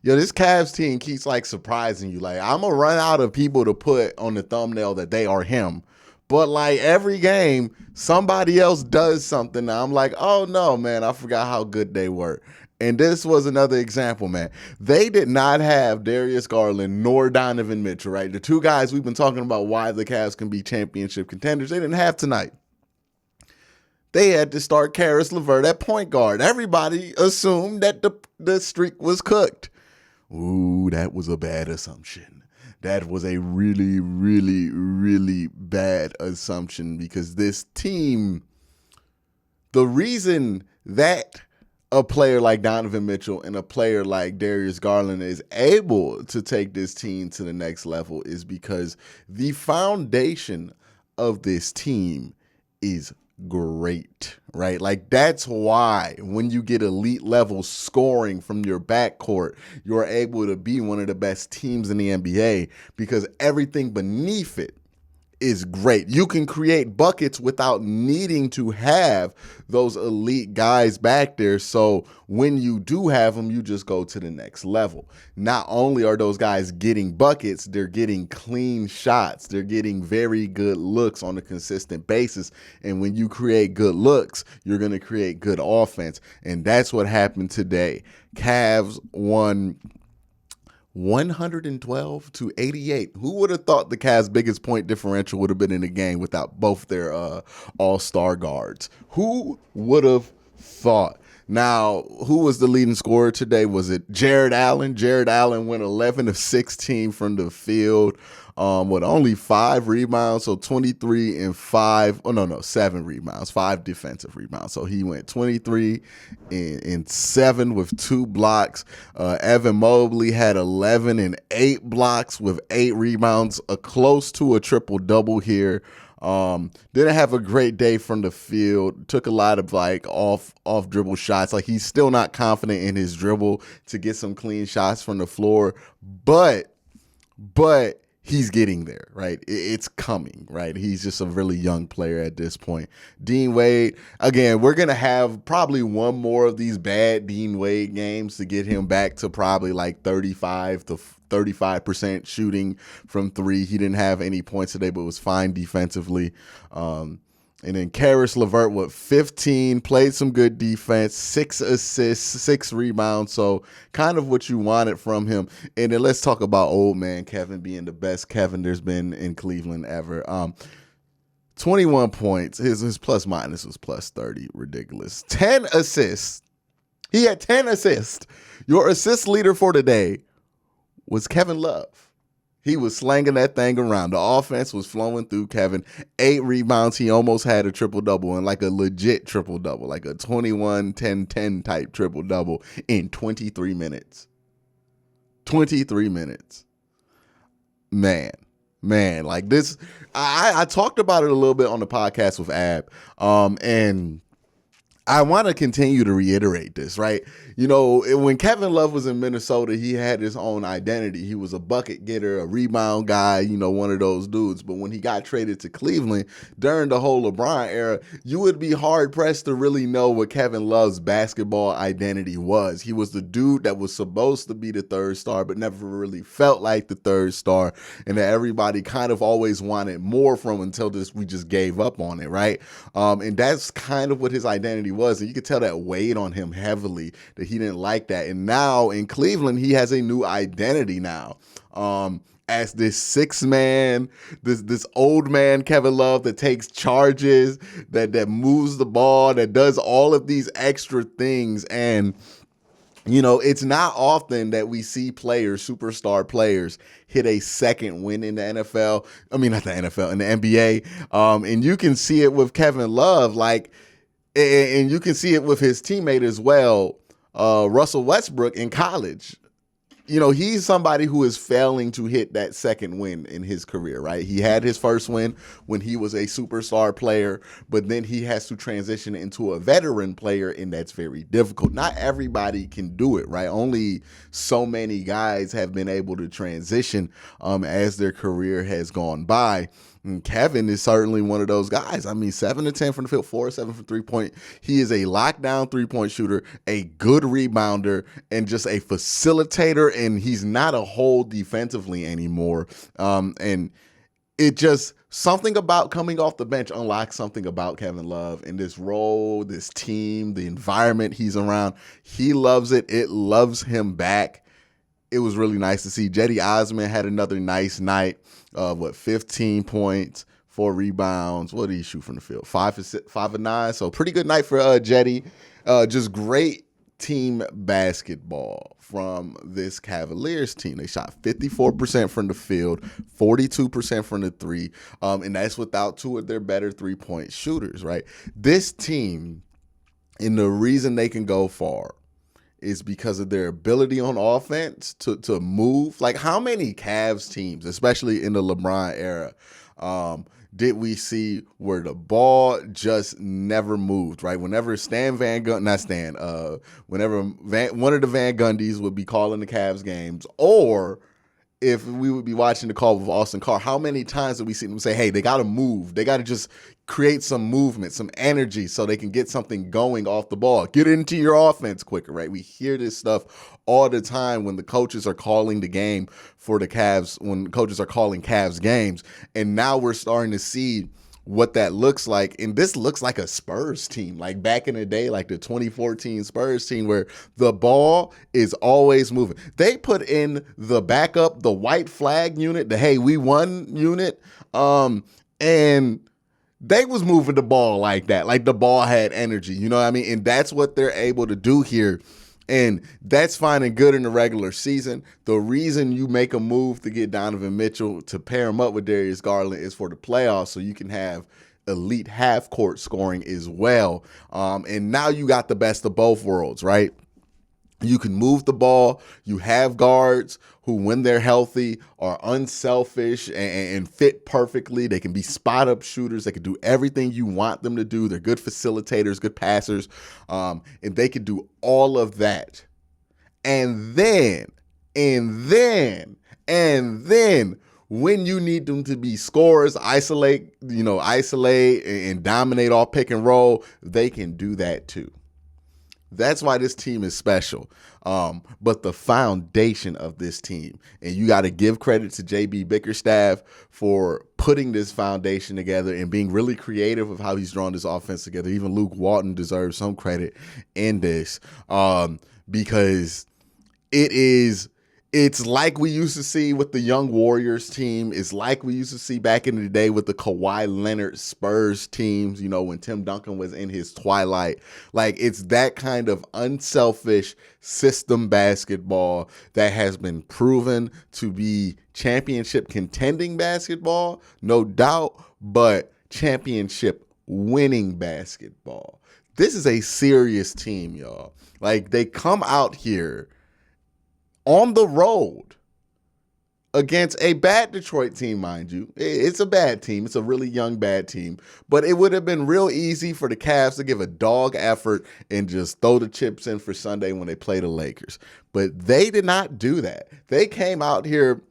Yo, this Cavs team keeps like surprising you. Like, I'm gonna run out of people to put on the thumbnail that they are him. But like every game, somebody else does something. Now I'm like, oh no, man, I forgot how good they were. And this was another example, man. They did not have Darius Garland nor Donovan Mitchell, right? The two guys we've been talking about why the Cavs can be championship contenders. They didn't have tonight. They had to start Karis LeVert at point guard. Everybody assumed that the streak was cooked. Ooh, that was a bad assumption. That was a really, really, really bad assumption because this team, the reason that a player like Donovan Mitchell and a player like Darius Garland is able to take this team to the next level is because the foundation of this team is great, right? Like that's why when you get elite level scoring from your backcourt, you're able to be one of the best teams in the NBA because everything beneath it is great. You can create buckets without needing to have those elite guys back there. So when you do have them, you just go to the next level. Not only are those guys getting buckets, they're getting clean shots. They're getting very good looks on a consistent basis. And when you create good looks, you're going to create good offense. And that's what happened today. Cavs won 112-88. Who would have thought the Cavs' biggest point differential would have been in the game without both their all-star guards? Who would have thought? Now, who was the leading scorer today? Was it Jared Allen? Jared Allen went 11 of 16 from the field with only 5 rebounds, so 23 and 5. Oh, no, 7 rebounds, 5 defensive rebounds. So he went 23 and 7 with 2 blocks. Evan Mobley had 11 and 8 blocks with 8 rebounds, close to a triple-double here. Didn't have a great day from the field. Took a lot of like off dribble shots. Like he's still not confident in his dribble to get some clean shots from the floor, but he's getting there, right? It's coming, right? He's just a really young player at this point. Dean Wade, again, we're going to have probably one more of these bad Dean Wade games to get him back to probably like 35% shooting from 3. He didn't have any points today, but was fine defensively. And then Karis LeVert with 15, played some good defense, 6 assists, 6 rebounds. So kind of what you wanted from him. And then let's talk about old man Kevin being the best Kevin there's been in Cleveland ever. 21 points. His plus minus was plus 30. Ridiculous. 10 assists. He had 10 assists. Your assist leader for today was Kevin Love. He was slanging that thing around. The offense was flowing through Kevin. 8 rebounds. He almost had a triple-double, and like a legit triple-double, like a 21-10-10 type triple-double in 23 minutes. 23 minutes. Man, like this. I talked about it a little bit on the podcast with Ab, and I want to continue to reiterate this, right? You know, when Kevin Love was in Minnesota, he had his own identity. He was a bucket getter, a rebound guy, you know, one of those dudes. But when he got traded to Cleveland during the whole LeBron era, you would be hard-pressed to really know what Kevin Love's basketball identity was. He was the dude that was supposed to be the third star, but never really felt like the third star, and that everybody kind of always wanted more from until we just gave up on it, right? And that's kind of what his identity was. And you could tell that weighed on him heavily, that he didn't like that. And now in Cleveland, he has a new identity now. As this 6-man, this old man Kevin Love that takes charges, that moves the ball, that does all of these extra things. And you know, it's not often that we see players, superstar players, hit a second win in the NFL. I mean, not the NFL, in the NBA. And you can see it with Kevin Love, like, and you can see it with his teammate as well, Russell Westbrook in college. You know, he's somebody who is failing to hit that second win in his career, right? He had his first win when he was a superstar player, but then he has to transition into a veteran player, and that's very difficult. Not everybody can do it, right? Only so many guys have been able to transition as their career has gone by. And Kevin is certainly one of those guys. I mean, 7 to 10 from the field, 4 or 7 from 3-point. He is a lockdown 3-point shooter, a good rebounder, and just a facilitator. And he's not a hole defensively anymore. And it just something about coming off the bench unlocks something about Kevin Love and this role, this team, the environment he's around. He loves it. It loves him back. It was really nice to see. Cedi Osman had another nice night. 15 points, 4 rebounds. What did he shoot from the field? 5 of 9. So pretty good night for Cedi. Just great team basketball from this Cavaliers team. They shot 54% from the field, 42% from the three, and that's without 2 of their better 3-point shooters, right? This team, and the reason they can go far is because of their ability on offense to move. Like, how many Cavs teams, especially in the LeBron era, did we see where the ball just never moved, right? Whenever whenever one of the Van Gundys would be calling the Cavs games, or if we would be watching the call with Austin Carr, how many times did we see them say, hey, they got to move. They got to just create some movement, some energy so they can get something going off the ball. Get into your offense quicker, right? We hear this stuff all the time when the coaches are calling the game for the Cavs, when coaches are calling Cavs games. And now we're starting to see what that looks like. And this looks like a Spurs team, like back in the day, like the 2014 Spurs team, where the ball is always moving. They put in the backup, the white flag unit, the hey, we won unit, and they was moving the ball like that. Like the ball had energy, you know what I mean? And that's what they're able to do here. And that's fine and good in the regular season. The reason you make a move to get Donovan Mitchell to pair him up with Darius Garland is for the playoffs, so you can have elite half-court scoring as well. And now you got the best of both worlds, right? You can move the ball. You have guards who, when they're healthy, are unselfish and fit perfectly. They can be spot-up shooters. They can do everything you want them to do. They're good facilitators, good passers, and they can do all of that. And then, when you need them to be scorers, isolate and dominate off pick and roll, they can do that too. That's why this team is special. But the foundation of this team, and you got to give credit to JB Bickerstaff for putting this foundation together and being really creative with how he's drawn this offense together. Even Luke Walton deserves some credit in this, because it's like we used to see with the Young Warriors team. It's like we used to see back in the day with the Kawhi Leonard Spurs teams, when Tim Duncan was in his twilight. Like, it's that kind of unselfish system basketball that has been proven to be championship contending basketball, no doubt, but championship winning basketball. This is a serious team, y'all. Like, they come out here on the road against a bad Detroit team, mind you. It's a bad team. It's a really young, bad team. But it would have been real easy for the Cavs to give a dog effort and just throw the chips in for Sunday when they play the Lakers. But they did not do that. They came out here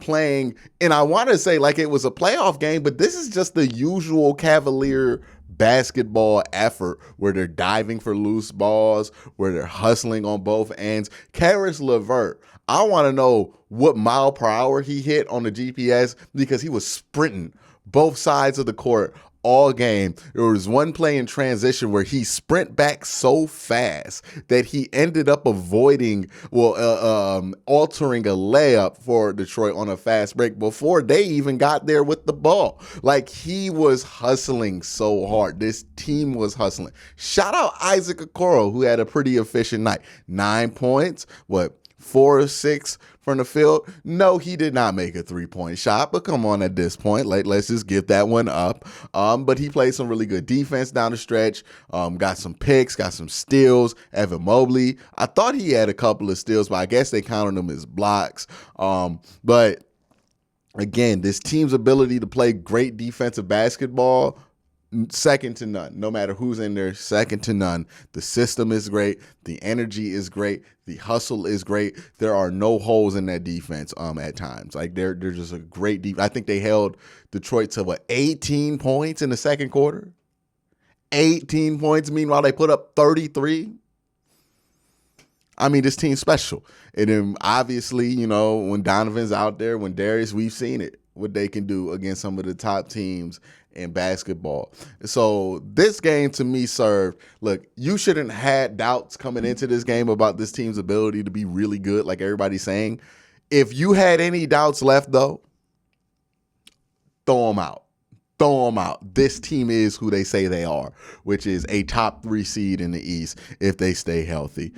playing, and I want to say like it was a playoff game, but this is just the usual Cavalier basketball effort where they're diving for loose balls, where they're hustling on both ends. Karis LeVert, I want to know what mile per hour he hit on the GPS, because he was sprinting both sides of the court all game. There was one play in transition where he sprint back so fast that he ended up altering a layup for Detroit on a fast break before they even got there with the ball. Like, he was hustling so hard. This team was hustling. Shout out Isaac Okoro, who had a pretty efficient night. 9 points, 4 or 6 from the field. No, he did not make a 3-point shot, but come on, at this point, let's just give that one up. But he played some really good defense down the stretch, got some picks, got some steals. Evan Mobley, I thought he had a couple of steals, but I guess they counted them as blocks. But again, this team's ability to play great defensive basketball second to none. No matter who's in there, second to none. The system is great. The energy is great. The hustle is great. There are no holes in that defense at times. Like they're just a great defense. I think they held Detroit to 18 points in the second quarter. 18 points. Meanwhile, they put up 33. I mean, this team's special. And then obviously, when Donovan's out there, when Darius, we've seen it, what they can do against some of the top teams in basketball. So this game to me served, look, you shouldn't have had doubts coming into this game about this team's ability to be really good, like everybody's saying. If you had any doubts left, though, throw them out. Throw them out. This team is who they say they are, which is a top 3 seed in the East if they stay healthy.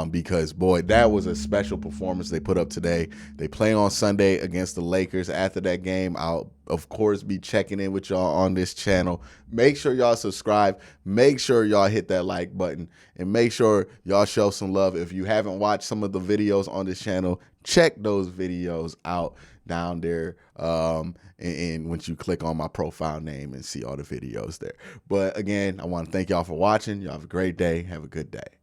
Because, boy, that was a special performance they put up today. They play on Sunday against the Lakers. After that game, I'll, of course, be checking in with y'all on this channel. Make sure y'all subscribe. Make sure y'all hit that like button. And make sure y'all show some love. If you haven't watched some of the videos on this channel, check those videos out down there. And once you click on my profile name and see all the videos there. But again, I want to thank y'all for watching. Y'all have a great day. Have a good day.